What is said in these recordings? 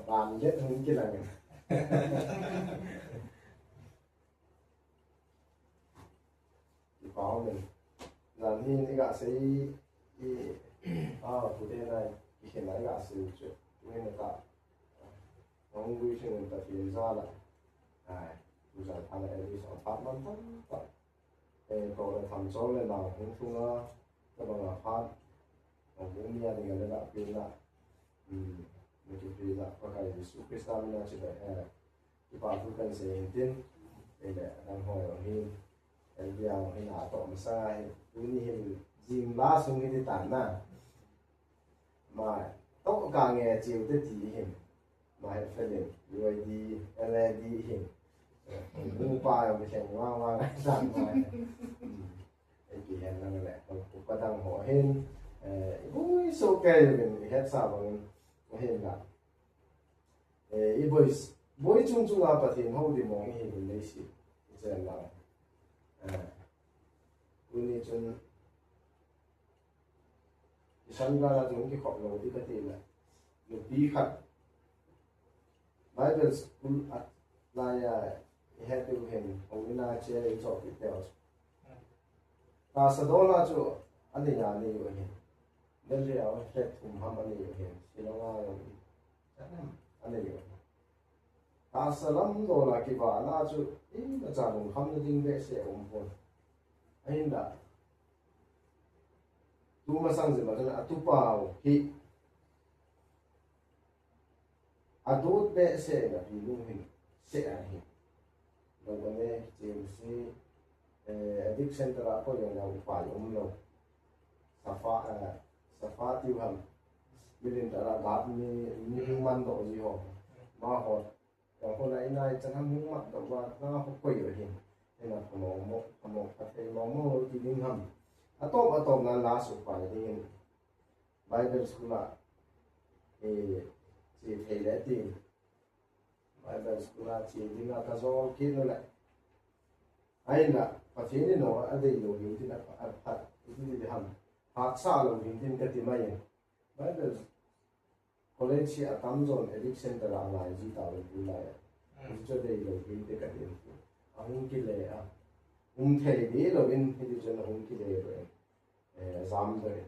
bạn rất hứng cái là chỉ có mình là như cái gã sĩ phụ đề này khi nãy gã sĩ chuyện nên là cả ông vui chuyện người ta thì ra là bây giờ thằng này đi sống pháp lắm thôi còn là thằng số lên nào cũng không nó các bạn là pháp cũng nghe thì người ta biết là mình chụp đi là có cái gì số cái sao nó chỉ là cái bảo thủ cần sẽ tin để đang hỏi ở hình cái điều hình nào tổng sai cũng như hình dìm lá xuống cái tản na mà tóc càng nghe chiều tới thì hình mà hay phải lên rồi đi LED hình mua qua rồi mình ngoan ngoan cái sản mà cái gì hình năng lại cũng có đang hỏi hình cũng số cây mình hết sao bằng hình là cái bối chung chung là bắt hình hậu thì mong hình lấy gì giờ làuni chung sân ga là chúng cái khẩu lồ đi cái tiền là một bí khát Bible school at lại hết điều hình ông na chơi cái trò bị đeo ta sẽ đó là chỗ anh ấy nhà này rồi hình nên là ông hết thùng ham anh ấy rồi hình thì nó là anh ấy rồi ta sẽ làm đó là cái vả là chỗ nó trả đồng ham nó dính về sẽ ông phun anh đã tu mà sang gì mà nó tu bao khi adult bé sẽ là vì luôn hình sẽ là hình rồi còn đây chỉ si addiction đó là có những nào phải ông lâu safa tiêu hầm bên đó là bát như human độ gì họ mà họ còn lại này chẳng hạn những mặt độ và nó không quay ở hình nên là một cái mong thì linh hầm atom là lá số phải thì Bible school là chỉ thầy lẽ tiền Bible school là chỉ đi là cái số kia nó lại hay là phát hiện nó ở đây đồ hình thì là phát cái gì hầm phát xa đồ hình thì cái gì mà vậy Bible college chỉ ở tam zone addiction là lại gì tạo được lại cho đây đồ hình thì cái gì ông kia lẽ thầy đi rồi in thì cho nó kia lẽ rồi giảm rồi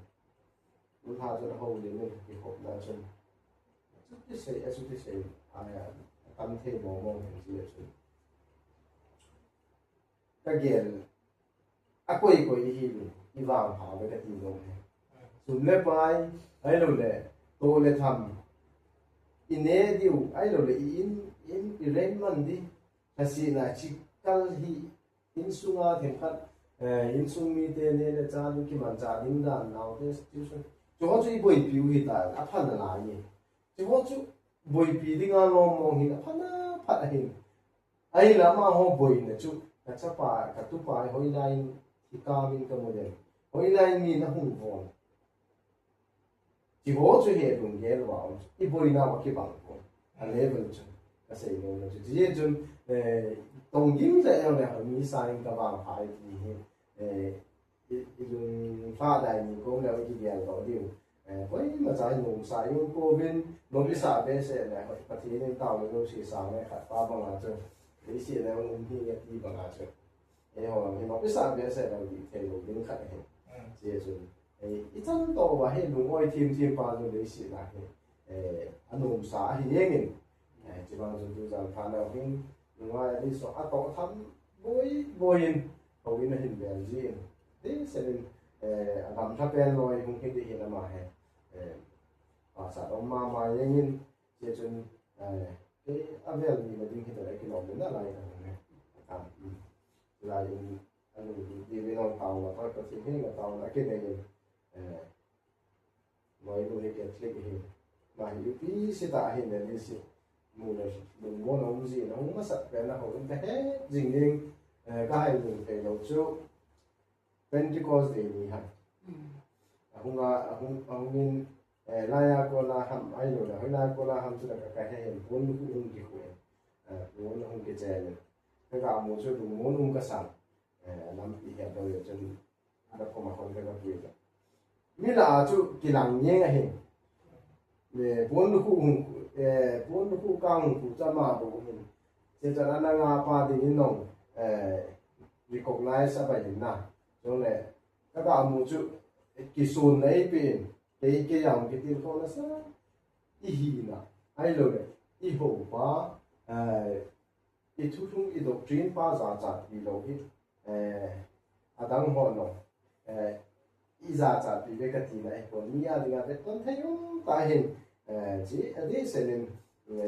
muốn thà cho nó hậu đến mình thì hộp là chân chút cái sẽ tâm thế mong hình gì chứ cái kiện quay hi luôn đi vào họ với cái gì luôn sum lệ bài ấy rồi lệ tôi lệ thầm in nè điều ấy rồi lệ in lên mình đi là gì là chỉ cần hi in sunga thêm khát in sung mi te ne le cha ni ki man cha ding dan nào thế cho chú bồi biểu hiện tại áp phản là gì cho chú bồi biểu đi ngang lòng mong hiện phát hiện ấy là mà họ bồi nè chú các cháu phải các tu phải hồi nay thì cao mình cái model hồi nay mình nó hùng vốn chỉ có chú hệ đồng nghĩa là bảo ít bồi nào mà cái bằng vốn anh level chú cái gì nó chú chỉ chú đồng nghĩa là này họ mi sai cái bằng phải thì dùng pha đại mình cũng là cái gì đó điều với mà trái nông sai用过边农业啥别些呢，把天天到了都是啥呢？还发帮啊这，这些呢我们那个地方啊这，然后你农业啥别些呢，你路边看的，这就一阵到话迄农爱天把就这些啦，农啥迄样嘅，这帮就咱看到边农爱你说到他boy后面那些边子，这些làm tháp pen rồi không khi hiện là mà và xã đông mà những cái chuyện cái áp lực gì mà đi khi tới cái lòng mình là lại là anh đi về lòng tàu mà coi cóสิ่งที่là tàu là cái này mọi người cái click hình mà những cái sự ta hình này đi mua này mình muốn ông gì nó không có sợ cái nào không thể hết dình dình cái mình phải đầu chú Pentecost day ni ha ahung min laya ko la ham ai lo la hila ko la ham chu da ka he bon ku ki ko bon hung ke chen ka ga mo chu du mon ka sang lam pi ha do yo chen ada ko ma kon ka pi da mi la chu ki lang nye nga he le buôn khu cang khu cha ma bo hin che cha na nga pa ding nong recognize ba yin na jong le ka mu chu ki sun nei pin ke yang ki tin ko na sa i hi na ai lo le i ho pa i thu thung i doctrine pa za cha i lo hi adang ho no i za cha pi ve ka ti na ko mi ya dinga ve ton thai yum ta hin chỉ đi sẽ nên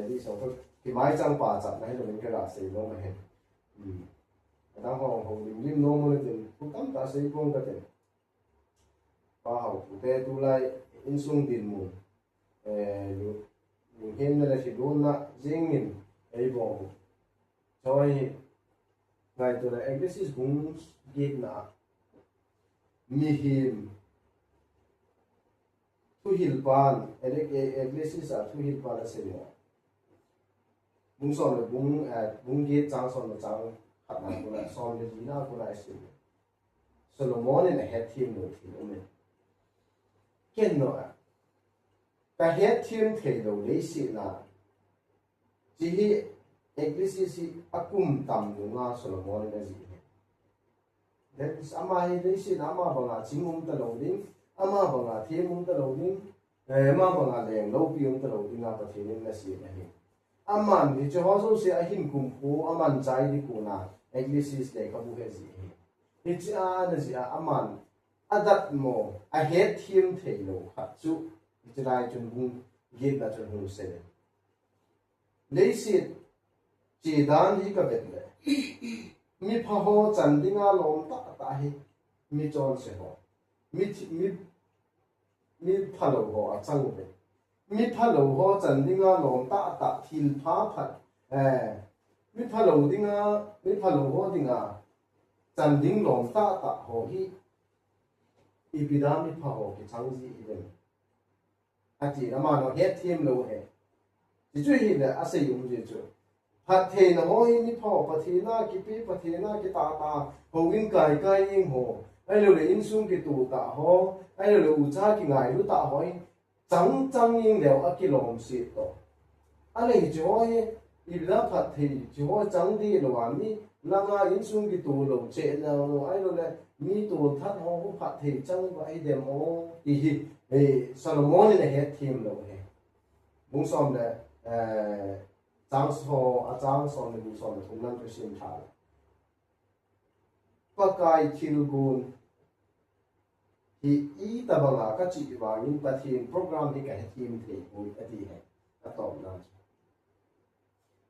đi xong thôi thì mai trang bà chặt này rồi mình cái là xây nó mà hết đang hồng mình lim nó mới được cũng tắm ta xây công cái bà học cụ thể tu lại in sung tiền mù mình hiện là chỉ đốn là riêng mình ấy bỏ cho ai ngày tôi là exercise cũng ghiết na mi hiểm thu hilpan eglesis thu hilpan asenia bung son le bung ge chang son le chang khat na ko la son le dina ko la asin Solomon in a head team no team ken no ka head team the lo le si na ji hi eglesis akum tam no nga Solomon in a ji that is ama hi le si na ma ba nga chingum ta lo ding ama banga the mum ta lo ding ama banga leng lo pi um ta lo ding a pa thein na si na hi aman ni cho so se a hin kum pu aman chai di ku na eglesis le ka bu he ji hi cha na ji a aman adat mo a he thim the lo kha chu chai chun bung ge na chun hu se le si chi dan hi ka bet le mi pha ho chan dinga lom ta ta hi mi chon se ho mi phalo ho a chang be mi phalo ho chan dinga lom ta ta thil pha phat mi phalo ho dinga chan ding lom ta ta ho hi ibida mi pha ho ki chang ji iden a ti na ma no he thim lo he ji chu hi le a se yum ji chu phat the na ho hi mi pha pa thi na ki pi pa thi na ki ta ho win kai kai ing ho ai lo le in sung ki tu ta ho ai lo le u cha ki ngai lu ta ho chang chang ing leo a ki lom si to a le jo he i la phat thi jo chang di lo wa mi la nga in sung ki tu lo che na no ai lo le mi tu that ho hu phat thi chang ba ai dem ho ti hi Solomon in a head team lo he bung som le chang so a chang so le bung som le thung nan to sim tha pakai thilgun hi I tabanga ka chi wangin pathin program hi ka team the ui ati he atom na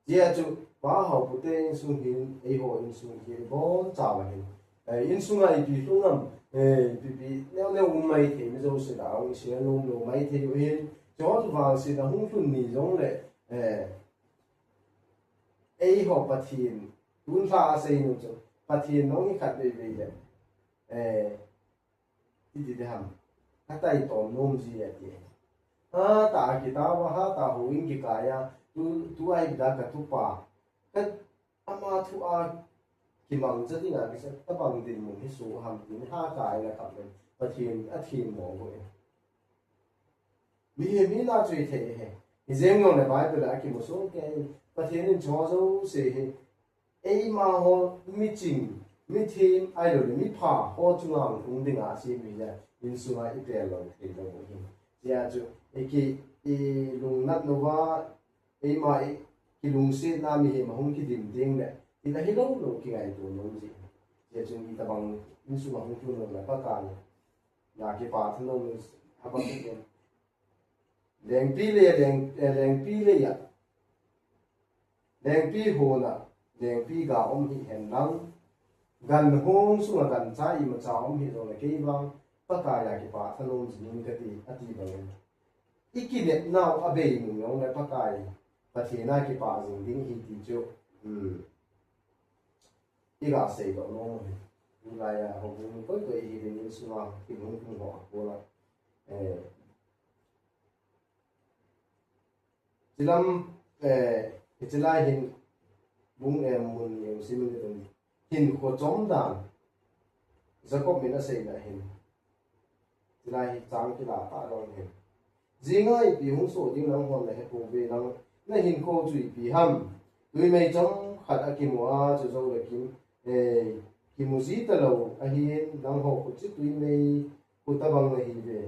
dia chu ba ho pute sung hin ei ho in sung hi bon chaw hin in sung ai pi sung am pi neo mai the mi zo se da ong se lo mai the yu hin jo wang se da hung thun ni jong le ei ho pathin tun tha se nu chu pathin nong hi khat be le đi đi ham các tay tổn nôm gì vậy ha ta kita wa ha ta huin ki kaya tu ai da ka tu pa ka ama thu a ki mang cha dinga ki sa ta bang din mu hi su ham tin ha kai la ka le pathin a thin mo go mi na chui the he ni zeng ngong le bai la ki mo so ke pathin in cho zo se he ei ma ho mi ching mi team ai lo mi pha ho chung ang ung ding a si mi ya in su ma I pe lo the lo hin ya chu e ki I lung nat no wa e ma ki lung se na mi he ma hung ki dim ding le I la hi lo ki ngai tu no ji ya chu I ta bang in su ma hung tu no la pa ka ya ki pa thon no ha ba ki leng pi le ya leng pi ho na leng pi ga om hi hen nang gan hong su gan cha I ma cha om hi lo le ke bang pa ka ya ki pa thon no ji ni ka ti ati bang iki net now abe mu yong le pa kai pa thi na ki pa jing ding hi ti chu I ga sei do no ni la ya ho bu ko ko I de ni su ma ki mu ku ho ko la tilam itilai hin bung mun yong simin de hin ko chom dan Jacob mina sei na hin tilai hi chang ki la ta lo hin zingai pi hung so ding nang hon la he po ve nang na hin ko chui pi ham tui mei chong khat a ki mo a chu zo le kim ki mu zi ta lo a hi nang ho ku chi tui mei ku ta bang la hi ve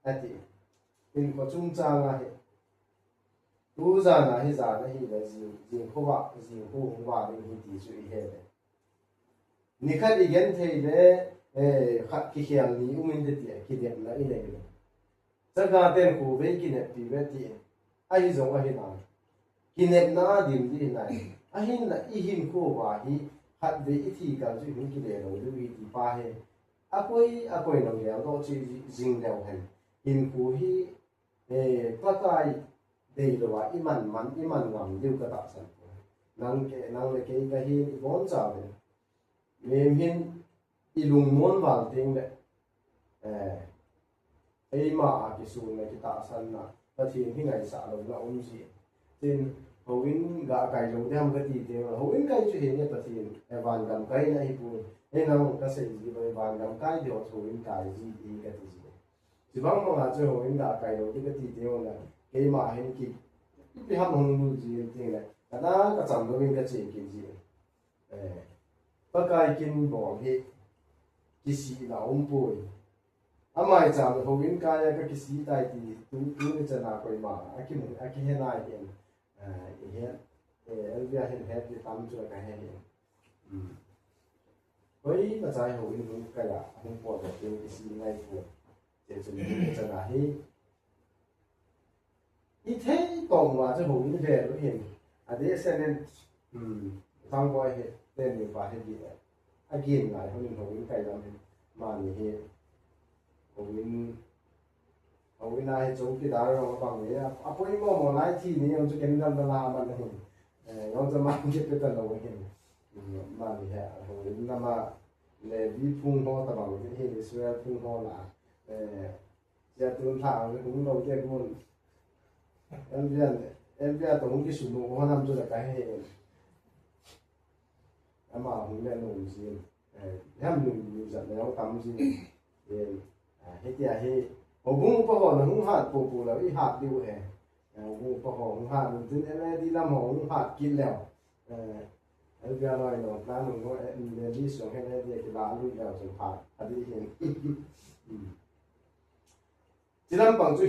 ati in ko chung cha nga he tu za na hi za na hi la ji ko ba ji ko hung ba de hi ti chu i he le ni khat i gen thei le khat ki khial ni umin de ti ki de la i le le cha ga ten ku ve ki ne pi ve ti a hi zo a hi na ki ne na dim di nai a hin la i hin ko wa hi khat ve i thi ka chu hin ki le lo lu i ti pa he a koi lo le do chi jing le hen hin ku hi pa kai dei lo wa iman ngam diu ka ta san nang le ke ka hi bon cha le mem hin ilung mon wal ting le ei ma a ki sun le ki ta san na ta thin hi ngai sa lo na si tin howin ga kai lo de ham ka ti te howin kai chu he ne ta thin evan gam kai na hi pu e nang ka se ji lo evan gam kai de howin kai ji ti ka ti ji ji bang ma ga chu howin ga kai lo de ka ti te na ke ma hin ki pi ham hong lu ji ting le ka na ka cham lo win ka che ki ji pa kai kin bo hi ki si la pui amai cham howin ka ya ka ki si tai ti tu ni chana koi ma aki he na hen he elvia hen he ti tam chu ka he hoi ma chai howin nu ka ya hung po da ki si ngai pu che chu ni chana hi i thế tong wa chu howin ve lo hen a de se nen thang boy he ten ni ba he di again ngai howin kai lam ma ni he howin ai chung ki dar ro bang ye a poi mo lai thi ni ông chu ken dam la ma na hin yong cha ma ki pe ta lo hin ma ni ha howin na ma le vi phung ho ta bang ki he Israel phung ho la ya tun tha cũng đâu ke kun em bia to ki su no ho nam chu la ka he ama hung le no ji ham nu za le tam ji he tia he hung pa ho na hung hat pu la i hat diu he hung pa ho hung hat tin ele di lam ho hung hat kin leo el bia noi no plan no le di so he le dia ki la lu leo so hat adi hin chỉ làm bằng chú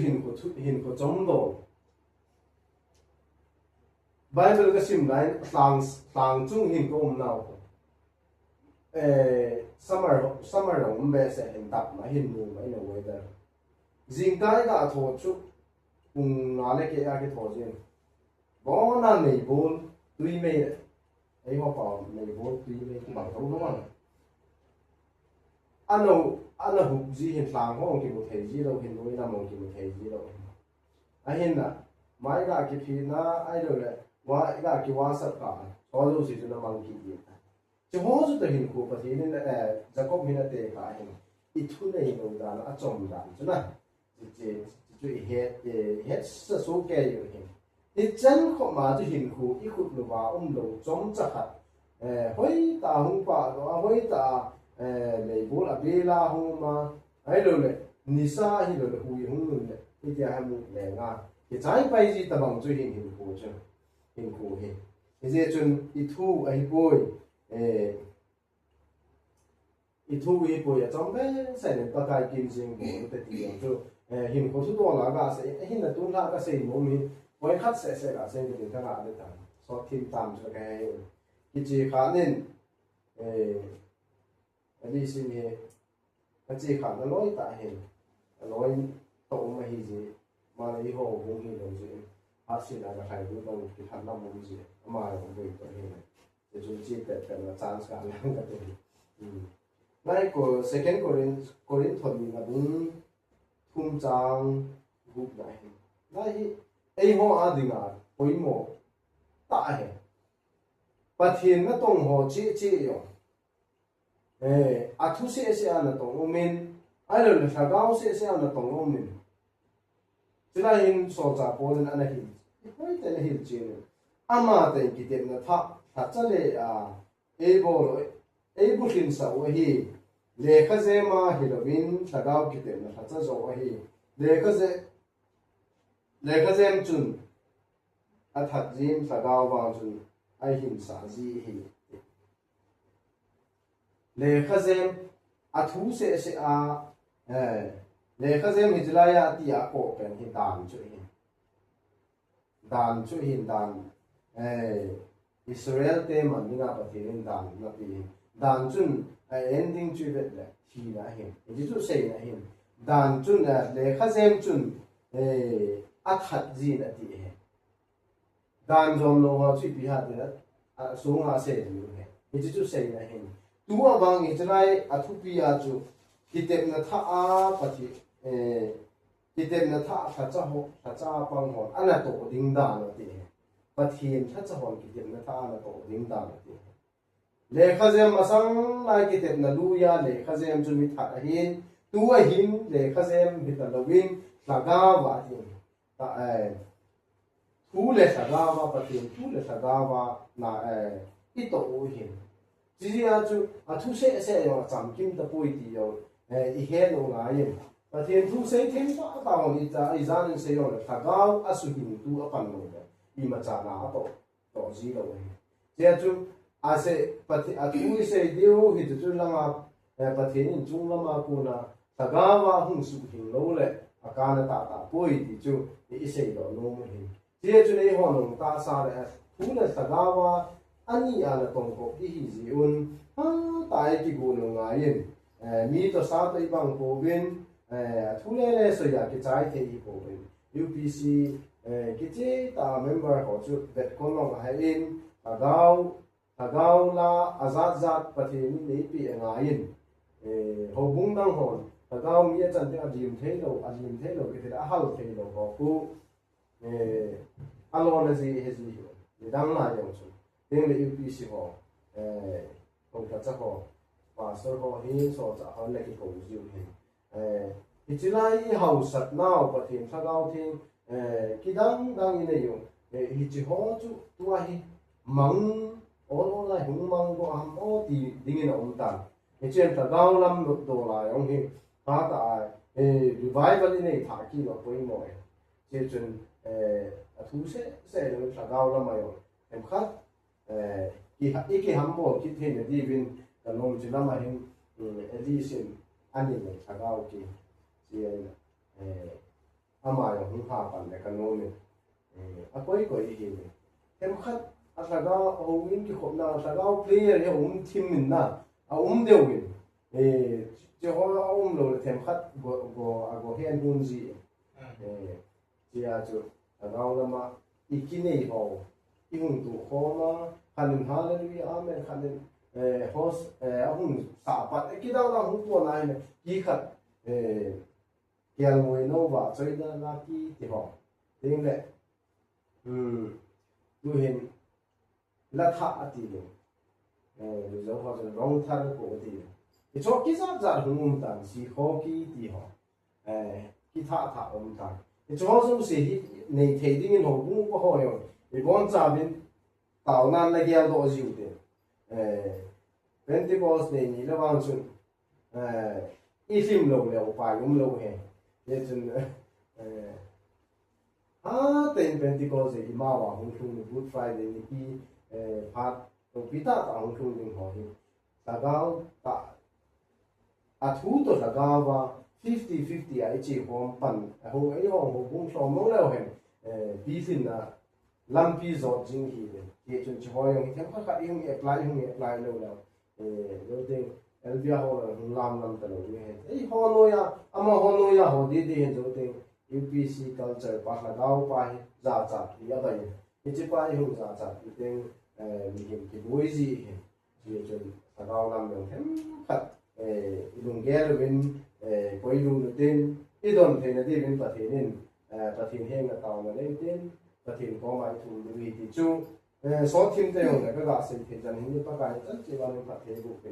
hình của chống đồ Bible cái sim lại tàng chung hình của nào summer ông bé sẽ hình tập mà hình mù mà hình weather riêng cái đã thổ chút cùng nói lại cái thổ riêng có là mấy bốn tuy mê ấy họ bảo mấy bốn tuy mê bằng thấu đúng không anh hụt gì hiện sáng họ kêu một thầy gì đâu hiện đối là một kêu một thầy gì đâu anh hiện là mấy cái phi na ai đâu là mấy cái WhatsApp cả có đâu gì cho nó mang kỹ gì chứ họ chút là hiện khu thì nên là Jacob hiện là tệ cả hiện ít thu này đâu ra nó trồng ra chứ nè chỉ hết số cái rồi hiện thì chân không mà chỉ hiện khu ít khu là đầu trống chắc hạt hối ta không phải đó hối ta lấy bố là bê la hông mà ấy rồi này nisa hi rồi hui hông rồi này thì giờ hay một lẻ nga thì trái bay gì ta bằng cho hình hồ chứ hình hồ hình thì giờ chun ít thu ấy bôi ít thu ấy bôi ở trong bé sẽ nên ta cái kim sinh bố nó tự nhiên cho hình hồ thu to là cái sẽ hình là tuôn ra cái sẽ mỗi mình mỗi khách sẽ là sẽ được cái nào đấy ta so thêm tạm cho cái chỉ khá nên đi xin he anh chỉ khả nó lối tại hình lối tổ mà hi gì mà lấy hồ cũng hi đâu gì hát xin là cái thầy cũng đâu cái khả năng cũng gì mà cũng về cái hình này thì chúng chỉ để là chance cả là cái gì này của second Corinth thuần là đúng thung trang group này này ấy họ ăn đi ngà quấy mồ tại hình và thiên nó tông hồ chỉ rồi thu sẽ là tổng ông mình ai là thằng cao sẽ là tổng ông mình chỉ là hình số trả bố nên anh ấy cái tên hình chuyện ama tên cái tên là thà cho lệ able hình sao hi lệ khá dễ mà hi là vin thằng cao cái tên là thà cho rồi hi le ka zem chun a that jim sagaw wang chun ai him sa ji hi le ka zem a thu se a le ka zem hijlaya ti a ko pen hi dan chu hin dan Israel te man ninga pathirin dan na pi dan chun ending chu vet le hi na hin ji chu sei na hin dan chun le kha zem chun a that ji na ti he dan jom lo ha chu pi ha de a so nga se ni he ji chu sei na hin tu a bang i chai a thu pi a chu kitep na tha a pathi kitep na tha cha ho cha pang ho ana to ding da na ti he pathian tha cha hon kitep na tha na to ding da na ti le khazem masang lai kitep na lu ya le khazem chu mi tha hin tu a hin le khazem bi ta lawin laga wa ti ta thu le saga wa pathian thu le saga wa na I to u hin ji ya chu a thu se yo cham kim ta poi ti yo I he no nga yin pathian thu se thêm ta hon I ta I zan se yo le saga a su hin tu a pan no I ma cha na to ji lo je chu a se pati a tu se dio hi tu lama pathian in chung lama ku na tagawa hung su hin lo le akana ta poi ti chu I se lo no mo hin je chu nei ho no ta sa le tu le tagawa ani a la tong ko ki hi ji un tai ki gu no nga yin mi to sa to I bang ko bin tu le so ya ki chai te I ko bin UPC ki che ta member ho chu vet kon lo ha in tagaw la azat pathian ni pi nga yin ho bung dang hon tagaw mi chan te adim the lo ki te a hal the lo ko ku alon ji he ji ni dang la yong chu ding le UPC ho ho ta cha ho pastor ho hi so cha ho le ki ko ji hi chilai hau sat nau pathian tagaw thing ki dang in yo hi chi ho chu tua hi mang all la hung mang go am o ti dingin om tan e chen ta daw lam do la yong hi ta ta revival ni tha ki lo poi mo che chen a thu se lo ta daw lam ayo em khat ki ham bo ki the ne di bin ka nom chi lam a hin edition ani le ta daw ki chi ama yo hu ha pan le ka nom ne a koi hi ne em khat asaga owin ki khopna asaga player he team min na deu win je ho lo them khat go hen hun ji ya chu asaga lama ikine ho I hun tu ho ma khanin hallelujah amen khanin hos hun sa pat ki da na hu ko na ne ki khat kial ngoi no ba choi da la ki ti ho ding le tu hin la tha ati lo zo ho zo rong tha ko ti ki cho ki za hum tan si ho ki ti ho ki tha om tan ki cho zo se hi nei thei ding in ho bu ko ho yo I bon cha bin tao nan la gyal do ji u de Pentecost nei ni la wang chun I sim lo le pa yum lo he ye chun ten Pentecost I ma wa hung chung Good Friday ni ki phát pita ta hung chung ding ho hi tagaw ta a thu to tagaw wa 50-50 ai chi hom pan ho ai ho bung so mo le hen bi sin na lam pi zo jing hi de ye chun chi ho yong them kha yung apply lo la lo ding elbia ho lam ta lo ni he ho no ya ama ho no ya ho de hen zo ding UPC culture pa la daw pa hi za cha ya ba ye chi pa hu za cha ding mi him ki boi ji ye chun tagaw lam lo them khat lung gel win koi lung tin I don the na di win pathin heng na taw na le tin pathin ko mai thu lu ti chu so thim te ho na ka ga se the jan hin pa ka chan chi wa ni pathe bu pe